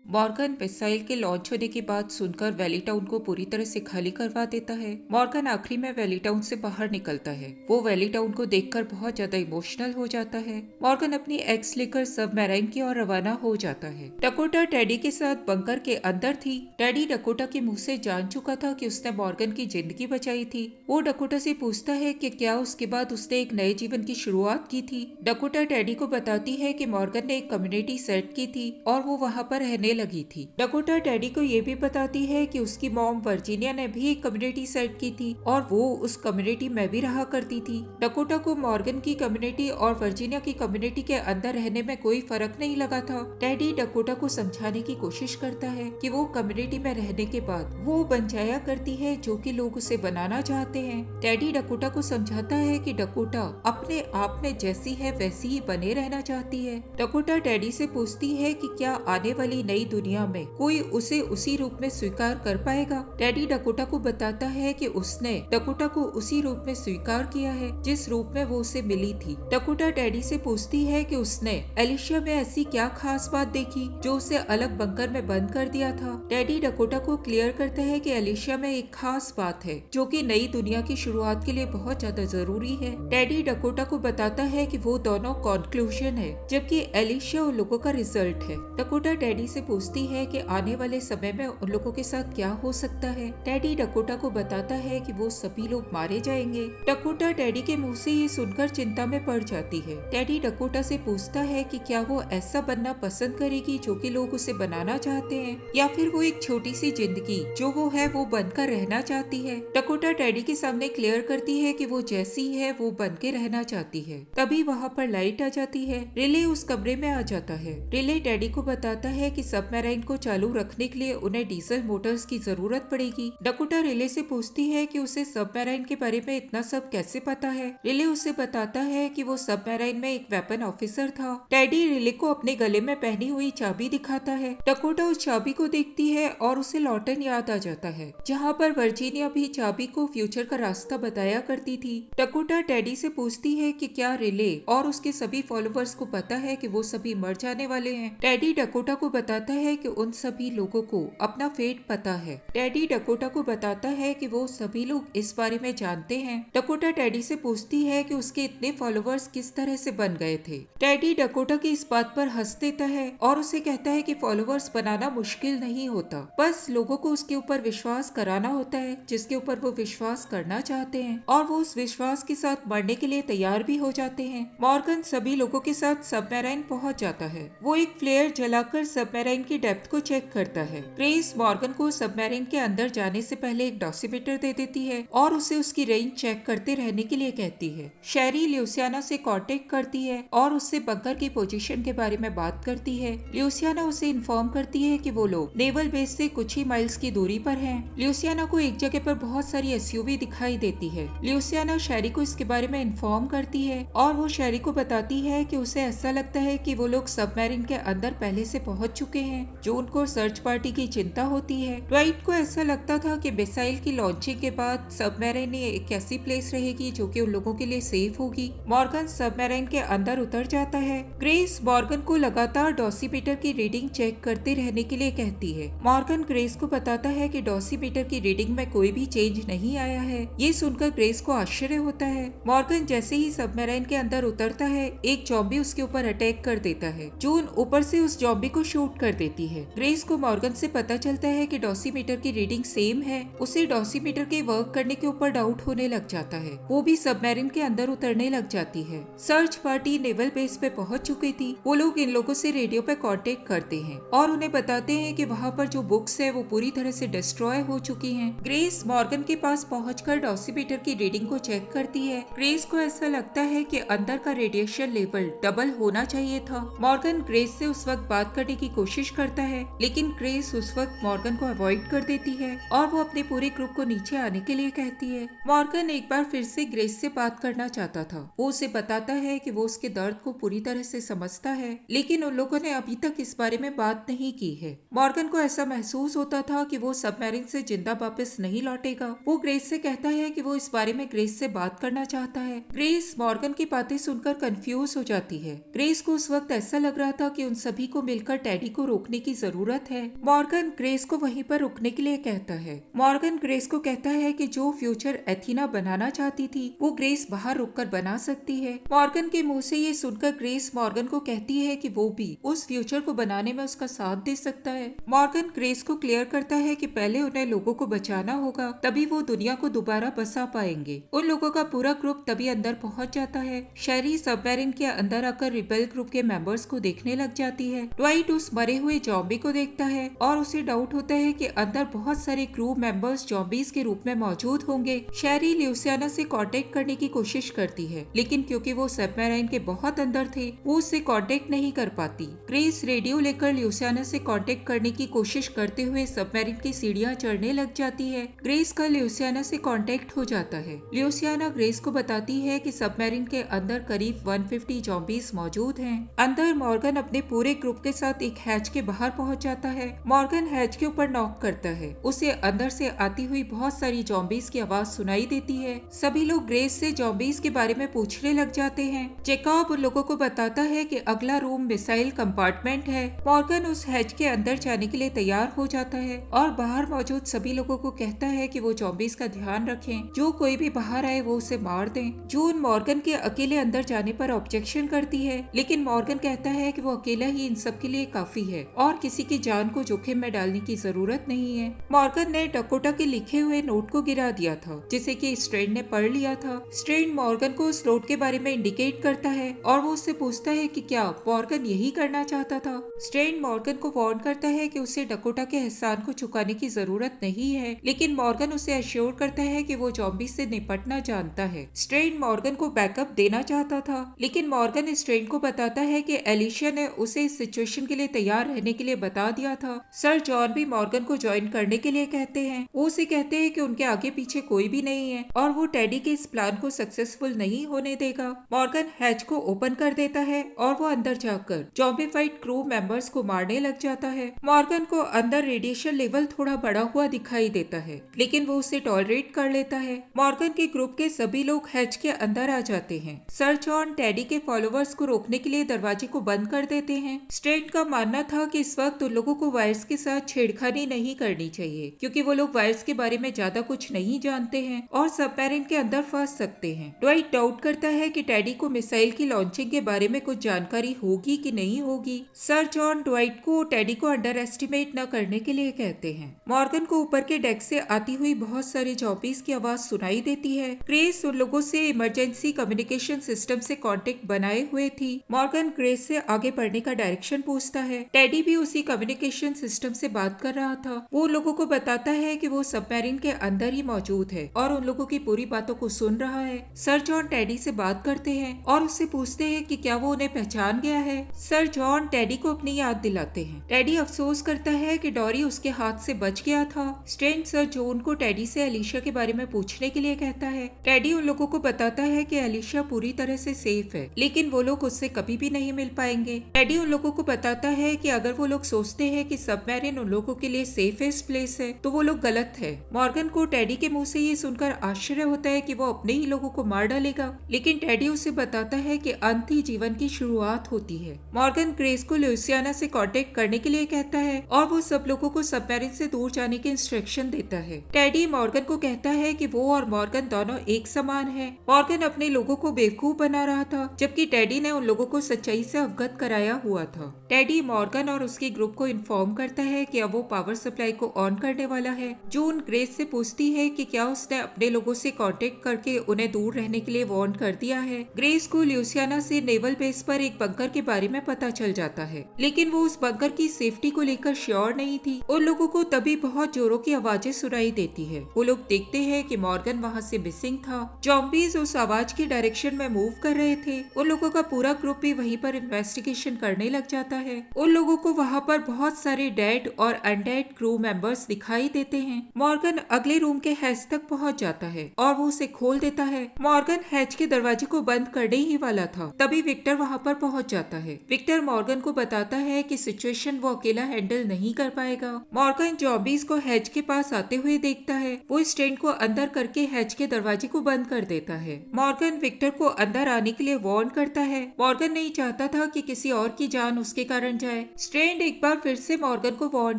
Morgan missile के launch होने की बात सुनकर वैली टाउन को पूरी तरह से खाली करवा देता है। मॉर्गन आखिरी में वैली टाउन से बाहर निकलता है। वो वैली टाउन को देखकर बहुत ज्यादा इमोशनल हो जाता है। मॉर्गन अपनी एक्स लेकर सबमरीन की ओर रवाना हो जाता है। डकोटा टेडी के साथ बंकर के अंदर थी। टेडी डकोटा के मुंह से जान चुका था कि उसने मॉर्गन की जिंदगी बचाई थी। वो डकोटा से पूछता है कि क्या उसके बाद उसने एक नए जीवन की शुरुआत की थी। डकोटा टेडी को बताती है कि मॉर्गन ने एक कम्युनिटी सेट की थी और वो वहाँ पर रहने लगी थी। डकोटा टेडी को ये भी बताती है कि उसकी मॉम वर्जीनिया ने भी एक कम्युनिटी सेट की थी और वो उस कम्युनिटी में भी रहा करती थी। डकोटा को मॉर्गन की कम्युनिटी और वर्जीनिया की कम्युनिटी के अंदर रहने में कोई फर्क नहीं लगा था। टेडी डकोटा को समझाने की कोशिश करता है कि वो कम्युनिटी में रहने के बाद वो बन जाया करती है जो कि लोग उसे बनाना चाहते हैं। टेडी डकोटा को समझाता है कि डकोटा अपने आप में जैसी है वैसी ही बने रहना चाहती है। डकोटा टेडी से पूछती है कि क्या आने वाली नई दुनिया में कोई उसे उसी रूप में स्वीकार कर पाएगा। टेडी डकोटा को बताता है कि उसने डकोटा को उसी रूप में स्वीकार किया है जिस रूप में वो उसे मिली थी। डकोटा टेडी से पूछती है कि उसने एलिशिया में ऐसी क्या खास बात देखी जो उसे अलग बंकर में बंद कर दिया था। टेडी डकोटा को क्लियर करता है कि एलिशिया में एक खास बात है जो कि नई दुनिया की शुरुआत के लिए बहुत ज्यादा जरूरी है। टेडी डकोटा को बताता है कि वो दोनों कॉन्क्लूजन है जबकि एलिशिया उन लोगों का रिजल्ट है। डकोटा टेडी से पूछती है कि आने वाले समय में उन लोगों के साथ क्या हो सकता है। टेडी डकोटा को बताता है कि वो सभी लोग मारे जाएंगे। डकोटा टेडी के मुंह से ये सुनकर चिंता में पड़ जाती है। टेडी डकोटा से पूछता है कि क्या वो ऐसा बनना पसंद करेगी जो कि लोग उसे बनाना चाहते हैं या फिर वो एक छोटी सी जिंदगी जो वो है वो बनकर रहना चाहती है। डकोटा टेडी के सामने क्लियर करती है कि वो जैसी है वो बन के रहना चाहती है। तभी वहाँ पर लाइट आ जाती है। रिले उस कमरे में आ जाता है। रिले टेडी को बताता है कि सबमरीन को चालू रखने के लिए उन्हें डीजल मोटर्स की जरूरत पड़ेगी। डकोटा रिले से पूछती है कि उसे सबमरीन के बारे में इतना सब कैसे पता है। रिले उसे बताता है कि वो सबमरीन में एक वेपन ऑफिसर था। टेडी रिले को अपने गले में पहनी हुई चाबी दिखाता है। डकोटा उस चाबी को देखती है और उसे लॉटन याद आ जाता है जहाँ पर वर्जीनिया भी चाबी को फ्यूचर का रास्ता बताया करती थी। डकोटा टेडी से पूछती है कि क्या रिले और उसके सभी फॉलोअर्स को पता है कि वो सभी मर जाने वाले हैं। टेडी डकोटा को बताता है कि उन सभी लोगों को अपना फेट पता है। टेडी डकोटा को बताता है कि वो सभी लोग इस बारे में जानते हैं। डकोटा टेडी से पूछती है कि उसके इतने फॉलोअर्स किस तरह से बन गए थे। टेडी डकोटा की इस बात पर हंस देता है और उसे कहता है कि फॉलोअर्स बनाना मुश्किल नहीं होता, बस लोगों को उसके ऊपर विश्वास कराना होता है जिसके ऊपर वो विश्वास करना चाहते हैं और वो उस विश्वास के साथ मरने के लिए तैयार भी हो जाते हैं। मॉर्गन सभी लोगों के साथ सबमरीन पहुंच जाता है। वो एक फ्लेयर जलाकर सबमरीन की डेप्थ को चेक करता है। ग्रेस मॉर्गन को सबमरीन के अंदर जाने से पहले एक डॉसिमीटर दे देती है और उसे उसकी रेंज चेक करते रहने के लिए कहती है। शेरी ल्यूसियाना से कांटेक्ट करती है और उससे बंकर की पोजीशन के बारे में बात करती है। ल्यूसियाना उसे इन्फॉर्म करती है कि वो लोग नेवल बेस से कुछ ही माइल्स की दूरी पर हैं। ल्यूसियाना को एक जगह पर बहुत सारी एसयूवी दिखाई देती है। ल्यूसियाना शेरी को इसके बारे में इन्फॉर्म करती है और वो शेरी को बताती है कि उसे ऐसा लगता है कि वो लोग सबमरीन के अंदर पहले से पहुंच चुके हैं जो उनको सर्च पार्टी की चिंता होती है। ड्वाइट को ऐसा लगता था कि मिसाइल की लॉन्चिंग के बाद सबमरीन एक ऐसी प्लेस रहेगी जो कि उन लोगों के लिए सेफ होगी। मॉर्गन सबमरीन के अंदर उतर जाता है। ग्रेस मॉर्गन को लगातार डॉसिमीटर की रीडिंग चेक करते रहने के लिए कहती है। मॉर्गन ग्रेस को बताता है कि डॉसिमीटर की रीडिंग में कोई भी चेंज नहीं आया है। ये सुनकर ग्रेस को आश्चर्य होता है। मॉर्गन जैसे ही सबमरीन के अंदर उतरता है एक जॉम्बी उसके ऊपर अटैक कर देता है। जून ऊपर से उस जॉम्बी को शूट कर देती है। ग्रेस को मॉर्गन से पता चलता है कि डॉसिमीटर की रीडिंग सेम है। उसे डॉसिमीटर के वर्क करने के ऊपर डाउट होने लग जाता है। वो भी सबमरीन के अंदर उतरने लग जाती है। सर्च पार्टी नेवल बेस पे पहुंच चुकी थी। वो लोग इन लोगों से रेडियो पे कांटेक्ट करते हैं और उन्हें बताते हैं कि वहाँ पर जो बुक्स है वो पूरी तरह से डिस्ट्रॉय हो चुकी हैं। ग्रेस मॉर्गन के पास पहुंचकर डॉसिमीटर की रीडिंग को चेक करती है। ग्रेस को ऐसा लगता है कि अंदर का रेडिएशन लेवल डबल होना चाहिए था। मॉर्गन ग्रेस से उस वक्त बात करने की कोशिश करता है लेकिन ग्रेस उस वक्त मॉर्गन को अवॉइड कर देती है और वो अपने पूरे ग्रुप को नीचे आने के लिए कहती है। मॉर्गन एक बार फिर से ग्रेस से बात करना चाहता था। वो उसे बताता है कि वो उसके दर्द को पूरी तरह से समझता है लेकिन उन लोगों ने अभी तक इस बारे में बात नहीं की है। मॉर्गन को ऐसा महसूस होता था कि वो सबमरीन से जिंदा वापस नहीं लौटेगा। वो ग्रेस से कहता है कि वो इस बारे में ग्रेस से बात करना चाहता है। ग्रेस मॉर्गन की बातें सुनकर कंफ्यूज हो जाती है। ग्रेस को उस वक्त ऐसा लग रहा था कि उन सभी को मिलकर टेडी को रोकने की जरूरत है। मॉर्गन ग्रेस को वहीं पर रुकने के लिए कहता है। मॉर्गन ग्रेस को कहता है कि जो फ्यूचर एथीना बनाना चाहती थी वो ग्रेस बाहर रुककर बना सकती है। मॉर्गन के मुंह से ये सुनकर ग्रेस मॉर्गन को कहती है कि वो भी उस फ्यूचर को बनाने में उसका साथ दे सकता है। मॉर्गन ग्रेस को क्लियर करता है कि पहले उन्हें लोगों को बचाना होगा, तभी वो दुनिया को दोबारा बसा पाएंगे। उन लोगों का पूरा ग्रुप तभी अंदर पहुंच जाता है। शेरी सबमरीन के अंदर आकर रिबेल ग्रुप के मेंबर्स को देखने लग जाती है। ड्वाइट उस मरे हुए जॉम्बी को देखता है और उसे डाउट होता है कि अंदर बहुत सारे क्रू मेंबर्स जॉम्बीज के रूप में मौजूद होंगे। शेरी ल्यूसियाना से कांटेक्ट करने की कोशिश करती है, लेकिन क्योंकि वो सबमरीन के बहुत अंदर थे वो उससे कांटेक्ट नहीं कर पाती। ग्रेस रेडियो लेकर ल्यूसियाना से कांटेक्ट करने की कोशिश करते हुए सबमरीन की सीढ़ियां चढ़ने लग जाती है। ग्रेस का ल्यूसियाना से कांटेक्ट हो जाता है। ल्यूसियाना ग्रेस को बताती है कि सबमरीन के अंदर करीब 150 जॉम्बीज मौजूद हैं। अंदर मॉर्गन अपने पूरे ग्रुप के साथ एक हैच के बाहर पहुंच जाता है। मॉर्गन हैच के ऊपर नॉक करता है। उसे अंदर से आती हुई बहुत सारी जॉम्बीज की आवाज सुनाई देती है। सभी लोग ग्रेस से जॉम्बीज के बारे में पूछने लग जाते हैं। जैकब उन लोगों को बताता है कि अगला रूम मिसाइल कंपार्टमेंट है। मॉर्गन उस हैच के अंदर जाने के लिए तैयार हो जाता है और बाहर मौजूद सभी लोगों को कहता है कि वो जॉम्बीज का ध्यान रखें, जो कोई भी बाहर आए वो उसे मार दें। जून मॉर्गन के अकेले अंदर जाने पर ऑब्जेक्शन करती है, लेकिन मॉर्गन कहता है कि वो अकेला ही इन सब के लिए काफी है और किसी की जान को जोखिम में डालने की जरूरत नहीं है। मॉर्गन ने डकोटा के लिखे हुए नोट को गिरा दिया था, जिसे कि स्ट्रेन ने पढ़ लिया था। स्ट्रेन मॉर्गन को उस नोट के बारे में इंडिकेट करता है और वो उससे पूछता है कि क्या मॉर्गन यही करना चाहता था। स्ट्रेन मॉर्गन को वार्न करता है कि उसे डकोटा के एहसान को चुकाने की जरूरत नहीं है, लेकिन मॉर्गन उसे अश्योर करता है कि वो जॉम्बी से निपटना जानता है। स्ट्रेन मॉर्गन को बैकअप देना चाहता था, लेकिन मॉर्गन स्ट्रेन को बताता है कि एलिशिया ने उसे इस सिचुएशन के लिए तैयार रहने के लिए बता दिया था। सर जॉन भी मॉर्गन को ज्वाइन करने के लिए कहते हैं। वो उसे कहते हैं कि उनके आगे पीछे कोई भी नहीं है और वो टेडी के इस प्लान को सक्सेसफुल नहीं होने देगा। मॉर्गन हैच को ओपन कर देता है और वो अंदर जाकर जॉम्बीफाइड क्रू मेंबर्स को मारने लग जाता है। मॉर्गन को अंदर रेडिएशन लेवल थोड़ा बढ़ा हुआ दिखाई देता है, लेकिन वो उसे टॉलरेट कर लेता है। मॉर्गन के ग्रुप के सभी लोग हैच के अंदर आ जाते हैं। सर जॉन टेडी के फॉलोवर्स को रोकने के लिए दरवाजे को बंद कर देते हैं। स्ट्रेन का मानना था कि इस वक्त उन लोगों को वायर्स के साथ छेड़खानी नहीं करनी चाहिए, क्योंकि वो लोग वायर्स के बारे में ज्यादा कुछ नहीं जानते हैं और सबमरीन के अंदर फंस सकते हैं। ड्वाइट डाउट करता है कि टेडी को मिसाइल की लॉन्चिंग के बारे में कुछ जानकारी होगी कि नहीं होगी। सर जॉन ड्वाइट को टेडी को अंडर एस्टिमेट न करने के लिए कहते हैं। मॉर्गन को ऊपर के डेक से आती हुई बहुत सारे जॉम्बीज की आवाज सुनाई देती है। ग्रेस उन लोगों से इमरजेंसी कम्युनिकेशन सिस्टम से कांटेक्ट बनाए हुए थी। मॉर्गन ग्रेस से आगे बढ़ने का डायरेक्शन पूछता है। टेडी भी उसी कम्युनिकेशन सिस्टम से बात कर रहा था। वो लोगों को बताता है कि वो सबमरीन के अंदर ही मौजूद है और उन लोगों की पूरी बातों को सुन रहा है। सर जॉन टेडी से बात करते हैं और उससे पूछते हैं कि क्या वो उन्हें पहचान गया है। सर जॉन टेडी को अपनी याद दिलाते हैं। टेडी अफसोस करता है कि डॉरी उसके हाथ से बच गया था। स्ट्रेन सर जॉन को टेडी से एलिशा के बारे में पूछने के लिए कहता है। टेडी उन लोगों को बताता है कि एलिशा पूरी तरह से सेफ है, लेकिन वो लोग उससे कभी भी नहीं मिल पाएंगे। टेडी उन लोगों को बताता है कि अगर वो लोग सोचते हैं कि सबमरीन उन लोगों के लिए सेफेस्ट प्लेस है तो वो लोग गलत है। मॉर्गन को टेडी के मुंह से ये सुनकर आश्चर्य होता है कि वो अपने ही लोगों को मार डालेगा, लेकिन टेडी उसे बताता है कि अंत ही जीवन की शुरुआत होती है। मॉर्गन ग्रेस को ल्यूसियाना से कांटेक्ट करने के लिए कहता है और वो सब लोगों को सबमरीन से दूर जाने के इंस्ट्रक्शन देता है। टेडी मॉर्गन को कहता है कि वो और मॉर्गन दोनों एक समान है। मॉर्गन अपने लोगों को बेवकूफ बना रहा था, जबकि टेडी ने उन लोगों को सच्चाई से अवगत कराया हुआ था। टेडी मॉर्गन और उसके ग्रुप को इन्फॉर्म करता है कि अब वो पावर सप्लाई को ऑन करने वाला है। जून ग्रेस से पूछती है कि क्या उसने अपने लोगों से कांटेक्ट करके उन्हें दूर रहने के लिए वार्न कर दिया है। ग्रेस को ल्यूसियाना से नेवल बेस पर एक बंकर के बारे में पता चल जाता है, लेकिन वो उस बंकर की सेफ्टी को लेकर श्योर नहीं थी। उन लोगों को तभी बहुत जोरों की आवाजें सुनाई देती है। वो लोग देखते हैं कि मॉर्गन वहाँ से मिसिंग था। जॉम्बीज उस आवाज की डायरेक्शन में मूव कर रहे थे। उन लोगों का पूरा ग्रुप भी वहीं पर इन्वेस्टिगेशन करने लग जाता है। उन लोगों को वहाँ पर बहुत सारे डेड और अनडेड क्रू मेंबर्स दिखाई देते हैं। मॉर्गन अगले रूम के हैच तक पहुँच जाता है और वो उसे खोल देता है। मॉर्गन हैच के दरवाजे को बंद करने ही वाला था, तभी विक्टर वहाँ पर पहुँच जाता है। विक्टर मॉर्गन को बताता है कि सिचुएशन वो अकेला हैंडल नहीं कर पाएगा। मॉर्गन जॉम्बीज को हैच के पास आते हुए देखता है। वो स्टेंट को अंदर करके हैच के दरवाजे को बंद कर देता है। मॉर्गन विक्टर को अंदर आने के लिए वार्न करता है। मॉर्गन नहीं चाहता था कि किसी और की जान उसके कारण जाए। स्ट्रेंड एक बार फिर से मॉर्गन को वार्न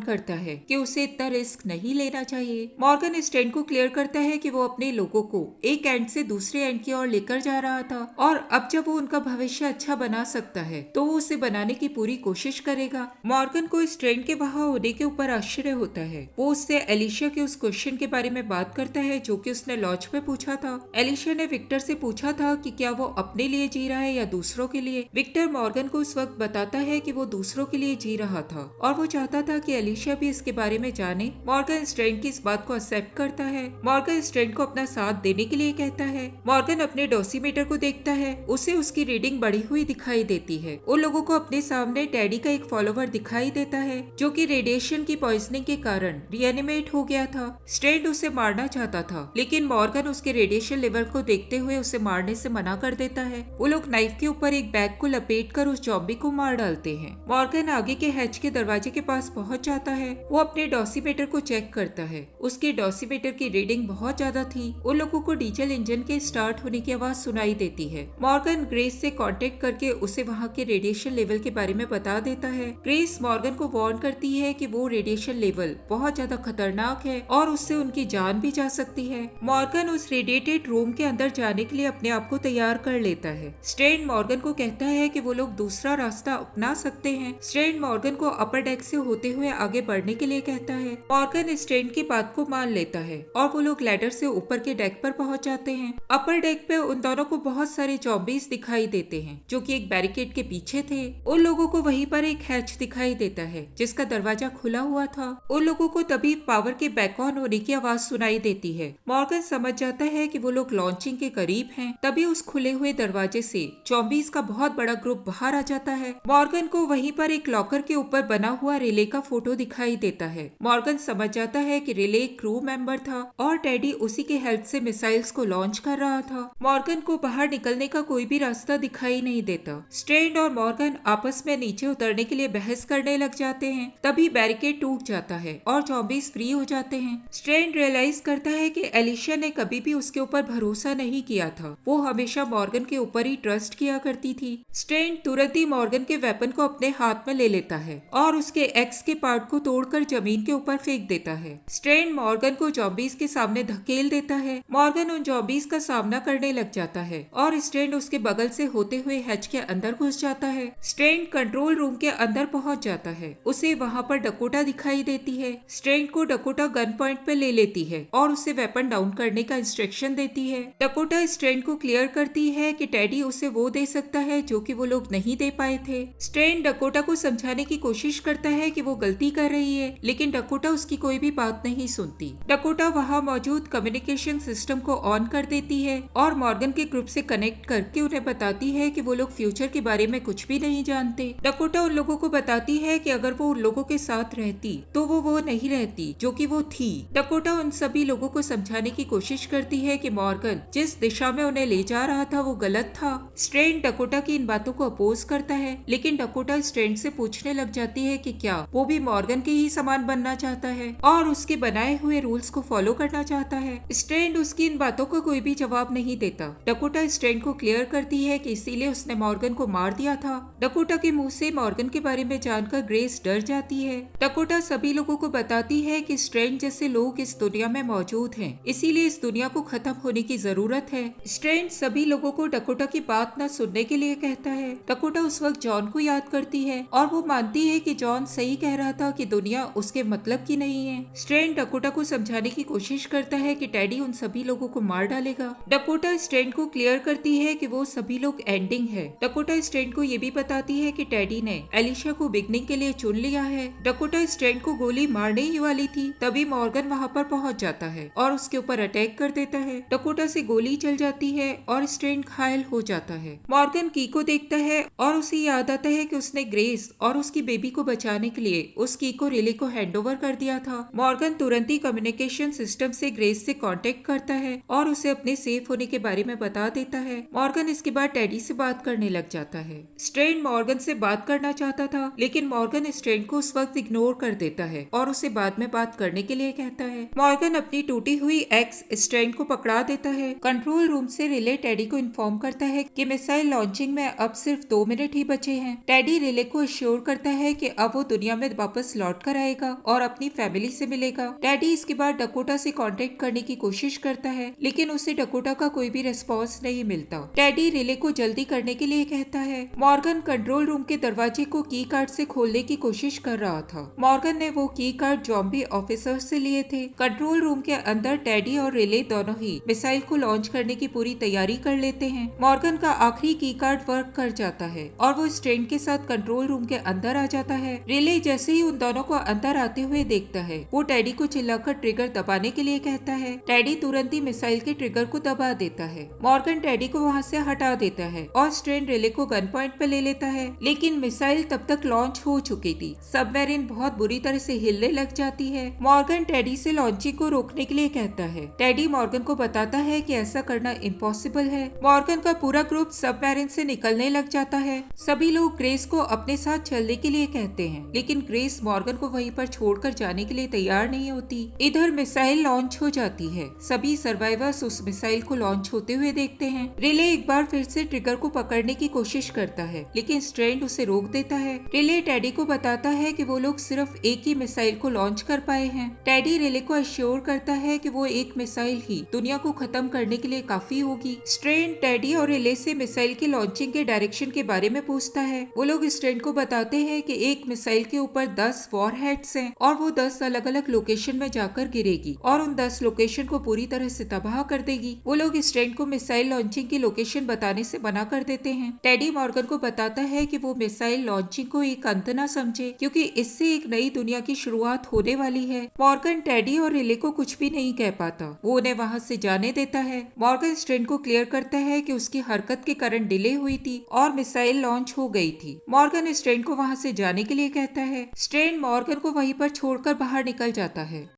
करता है कि उसे इतना रिस्क नहीं लेना चाहिए। मॉर्गन स्ट्रेंड को क्लियर करता है कि वो अपने लोगों को एक एंड से दूसरे एंड की ओर लेकर जा रहा था और अब जब वो उनका भविष्य अच्छा बना सकता है तो वो उसे बनाने की पूरी कोशिश करेगा। मॉर्गन को स्ट्रेंड के वहां होने के ऊपर आश्चर्य होता है। वो उससे एलिशिया के उस क्वेश्चन के बारे में बात करता है जो कि उसने लॉन्च में पूछा था। एलिशिया ने विक्टर से पूछा था कि क्या वो अपने लिए जी रहा है या दूसरों के लिए। विक्टर मॉर्गन को उस वक्त बताता है कि वो दूसरों के लिए जी रहा था और वो चाहता था कि एलिशिया भी इसके बारे में जाने। मॉर्गन स्ट्रेंड की इस बात को एक्सेप्ट करता है। मॉर्गन स्ट्रेंड को अपना साथ देने के लिए कहता है। मॉर्गन अपने डोसीमीटर को देखता है, उसे उसकी रीडिंग बढ़ी हुई दिखाई देती है। उन लोगों को अपने सामने टैडी का एक फॉलोवर दिखाई देता है जो कि रेडिएशन की पॉइजनिंग के कारण रिएनिमेट हो गया था। स्ट्रेंड उसे मारना चाहता था लेकिन मॉर्गन उसके रेडिएशन लेवल को देखते हुए उसे मारने से मना कर देता है। वो लोग नाइफ के ऊपर एक बैग को लपेटकर उस जॉम्बी को मार डालते हैं। मॉर्गन आगे के हैच के दरवाजे के पास पहुंच जाता है। वो अपने डोसीमीटर को चेक करता है। उसके डोसीमीटर की रीडिंग बहुत ज्यादा थी। उन लोगों को डीजल इंजन के स्टार्ट होने की आवाज सुनाई देती है। मॉर्गन ग्रेस से कांटेक्ट करके उसे वहां के रेडिएशन लेवल के बारे में बता देता है। ग्रेस मॉर्गन को वार्न करती है कि वो रेडिएशन लेवल बहुत ज्यादा खतरनाक है और उससे उनकी जान भी जा सकती है। मॉर्गन उस रेडिएटेड रूम के अंदर जाने के लिए अपने आप को तैयार कर लेता है। स्ट्रेंड मॉर्गन को कहता है कि वो लोग दूसरा रास्ता अपना सकते हैं। स्ट्रेंड मॉर्गन को अपर डेक से होते हुए आगे बढ़ने के लिए कहता है। मॉर्गन स्ट्रेंड की बात को मान लेता है और वो लोग लैडर से ऊपर के डेक पर पहुंच जाते हैं। अपर डेक पे उन दोनों को बहुत सारे जॉम्बीज दिखाई देते हैं जो कि एक बैरिकेड के पीछे थे। उन लोगों को वहीं पर एक हैच दिखाई देता है जिसका दरवाजा खुला हुआ था। उन लोगों को तभी पावर के बैक ऑन होने की आवाज सुनाई देती है। मॉर्गन समझ जाता है कि वो लोग लॉन्चिंग के करीब हैं। तभी उस खुले हुए दरवाजे से जॉम्बीज का बहुत बड़ा ग्रुप बाहर आ जाता है। मॉर्गन को वहीं पर एक लॉकर के ऊपर बना हुआ रिले का फोटो दिखाई देता है। मॉर्गन समझ जाता है कि रिले एक क्रू मेंबर था और टेडी उसी के हेल्प से मिसाइल्स को लॉन्च कर रहा था। मॉर्गन को बाहर निकलने का कोई भी रास्ता दिखाई नहीं देता। स्ट्रेंड और मॉर्गन आपस में नीचे उतरने के लिए बहस करने लग जाते हैं। तभी बैरिकेड टूट जाता है और जॉम्बीज फ्री हो जाते हैं। स्ट्रेंड रियलाइज करता है कि एलिशिया ने कभी भी उसके ऊपर भरोसा नहीं किया था। वो हमेशा मॉर्गन के ऊपर ही ट्रस्ट किया करती थी। स्ट्रेंड तुरंत ही मॉर्गन के वेपन को अपने हाथ में ले लेता है और उसके एक्स के पार्ट को तोड़कर जमीन के ऊपर फेंक देता है। स्ट्रेंड मॉर्गन को जॉम्बीज के सामने धकेल देता है। मॉर्गन उन जॉम्बीज का सामना करने लग जाता है और स्ट्रेंड उसके बगल से होते हुए हैच के अंदर घुस जाता है। स्ट्रेंड कंट्रोल रूम के अंदर पहुंच जाता है। उसे वहां पर डकोटा दिखाई देती है। स्ट्रेंड को डकोटा गन पॉइंट पे ले लेती है और उसे वेपन डाउन करने का इंस्ट्रक्शन देती है। डकोटा स्ट्रेंड को क्लियर करती है कि टेडी उसे वो दे सकता है जो कि वो लोग नहीं दे पाए थे। स्ट्रेंड डकोटा को समझाने की कोशिश करता है कि वो गलती कर रही है लेकिन डकोटा उसकी कोई भी बात नहीं सुनती। डकोटा वहां मौजूद कम्युनिकेशन सिस्टम को ऑन कर देती है और मॉर्गन के ग्रुप से कनेक्ट करके उन्हें बताती है कि वो लोग फ्यूचर के बारे में कुछ भी नहीं जानते। डकोटा उन लोगों को बताती है कि अगर वो उन लोगों के साथ रहती तो वो नहीं रहती जो कि वो थी। डकोटा उन सभी लोगों को समझाने की कोशिश करती है कि मॉर्गन जिस दिशा में उन्हें ले जा रहा था वो गलत था। स्ट्रेंड डकोटा की इन बातों को अपोज करता है लेकिन डकोटा स्ट्रेंड से पूछने लग जाती है कि क्या वो भी मॉर्गन के ही समान बनना चाहता है और उसके बनाए हुए रूल्स को फॉलो करना चाहता है। स्ट्रेंड उसकी इन बातों को कोई भी जवाब नहीं देता। डकोटा स्ट्रेंड को क्लियर करती है कि इसीलिए उसने मॉर्गन को मार दिया था। डकोटा के मुंह से मॉर्गन के बारे में जानकर ग्रेस डर जाती है। डकोटा सभी लोगों को बताती है कि स्ट्रेंड जैसे लोग इस दुनिया में मौजूद हैं, इसीलिए इस दुनिया को खत्म होने की जरूरत है। स्ट्रेंड सभी लोगों को डकोटा की बात न सुनने के लिए कहता है। डकोटा उस वक्त जॉन को याद करती है और वो मानती है कि जॉन सही कह रहा था कि दुनिया उसके मतलब की नहीं है। स्ट्रेंड डकोटा को समझाने की कोशिश करता है कि टेडी उन सभी लोगों को मार डालेगा। डकोटा स्ट्रेंड को क्लियर करती है कि वो सभी लोग एंडिंग है। डकोटा स्ट्रेंड को ये भी बताती है कि टेडी ने एलिशिया को बिगनिंग के लिए चुन लिया है। डकोटा स्ट्रेंड को गोली मारने ही वाली थी तभी मॉर्गन वहाँ पर पहुँच जाता है और उसके ऊपर अटैक कर देता है। डकोटा से गोली चल जाती है और स्ट्रेंड घायल हो जाता है। मॉर्गन की को देखता है और उसे याद आता है कि उसने ग्रेस और उसकी बेबी को बचाने के लिए उस की को रिले को हैंडओवर कर दिया था। मॉर्गन तुरंत ही कम्युनिकेशन सिस्टम से ग्रेस से कांटेक्ट करता है और उसे अपने सेफ होने के बारे में बता देता है। मॉर्गन इसके बाद टेडी से बात करने लग जाता है। स्ट्रेंड मॉर्गन से बात करना चाहता था लेकिन मॉर्गन स्ट्रेंड को उस वक्त इग्नोर कर देता है और उसे बाद में बात करने के लिए कहता है। मॉर्गन अपनी टूटी हुई एक्स स्ट्रेंड को पकड़ा देता है। कंट्रोल रूम से रिले टेडी को इन्फॉर्म करता है कि मिसाइल लॉन्चिंग में अब सिर्फ 2 मिनट ही बचे हैं। टेडी रिले को एश्योर अश्योर करता है कि अब वो दुनिया में वापस लौट कर आएगा और अपनी फैमिली से मिलेगा। टेडी इसके बाद डकोटा से कांटेक्ट करने की कोशिश करता है, लेकिन उसे डकोटा का कोई भी रिस्पॉन्स नहीं मिलता। टेडी रिले को जल्दी करने के लिए कहता है। मॉर्गन कंट्रोल रूम के दरवाजे को की कार्ड से खोलने की कोशिश कर रहा था। मॉर्गन ने वो की कार्ड ज़ॉम्बी ऑफिसर से लिए थे। कंट्रोल रूम के अंदर टेडी और रिले दोनों ही मिसाइल को लॉन्च करने की पूरी तैयारी कर लेते हैं। मॉर्गन का आखिरी की कार्ड वर्क कर जाता है और वो स्ट्रेन के साथ कंट्रोल रूम के अंदर आ जाता है। रिले जैसे ही उन दोनों को अंदर आते हुए देखता है, वो टेडी को चिल्लाकर ट्रिगर दबाने के लिए कहता है। टेडी तुरंत ही मिसाइल के ट्रिगर को दबा देता है। मॉर्गन टेडी को वहाँ से हटा देता है और स्ट्रेन रिले को गन पॉइंट पे ले लेता है, लेकिन मिसाइल तब तक लॉन्च हो चुकी थी। सबमरीन बहुत बुरी तरह से हिलने लग जाती है। मॉर्गन टेडी से लॉन्चिंग को रोकने के लिए कहता है। टेडी मॉर्गन को बताता है कि ऐसा करना इम्पॉसिबल है। मॉर्गन का पूरा ग्रुप सबमरीन से निकलने लग जाता है। सभी लोग ग्रेस को अपने साथ चलने के लिए कहते हैं, लेकिन ग्रेस मॉर्गन को वहीं पर छोड़कर जाने के लिए तैयार नहीं होती। इधर मिसाइल लॉन्च हो जाती है। सभी सर्वाइवर्स उस मिसाइल को लॉन्च होते हुए देखते हैं। रिले एक बार फिर से ट्रिगर को पकड़ने की कोशिश करता है, लेकिन स्ट्रेंड उसे रोक देता है। रिले टेडी को बताता है कि वो लोग सिर्फ एक ही मिसाइल को लॉन्च कर पाए हैं। टेडी रिले को अश्योर करता है कि वो एक मिसाइल ही दुनिया को खत्म करने के लिए काफी होगी। स्ट्रेंड टेडी और रिले से मिसाइल की लॉन्चिंग के डायरेक्शन के बारे में पूछता है। वो लोग स्ट्रेंड को बताते हैं कि एक मिसाइल के ऊपर 10 वॉरहेड्स हैं और वो 10 अलग अलग लोकेशन में जाकर गिरेगी और उन 10 लोकेशन को पूरी तरह से तबाह कर देगी। वो लोग स्ट्रेंड को मिसाइल लॉन्चिंग की लोकेशन बताने से मना कर देते हैं। टेडी मॉर्गन को बताता है कि वो मिसाइल लॉन्चिंग को एक अंत न समझे, क्योंकि इससे एक नई दुनिया की शुरुआत होने वाली है। मॉर्गन टेडी और रिले को कुछ भी नहीं कह पाता। वो उन्हें वहाँ से जाने देता है। मॉर्गन स्ट्रेंड को क्लियर करता है कि उसकी हरकत के कारण डिले हुई थी और मिसाइल लॉन्च हो गई थी। मॉर्गन स्ट्रेंड को वहाँ से जाने के लिए कहता है। स्ट्रेंड मॉर्गन को वहीं पर छोड़कर बाहर निकल जाता है।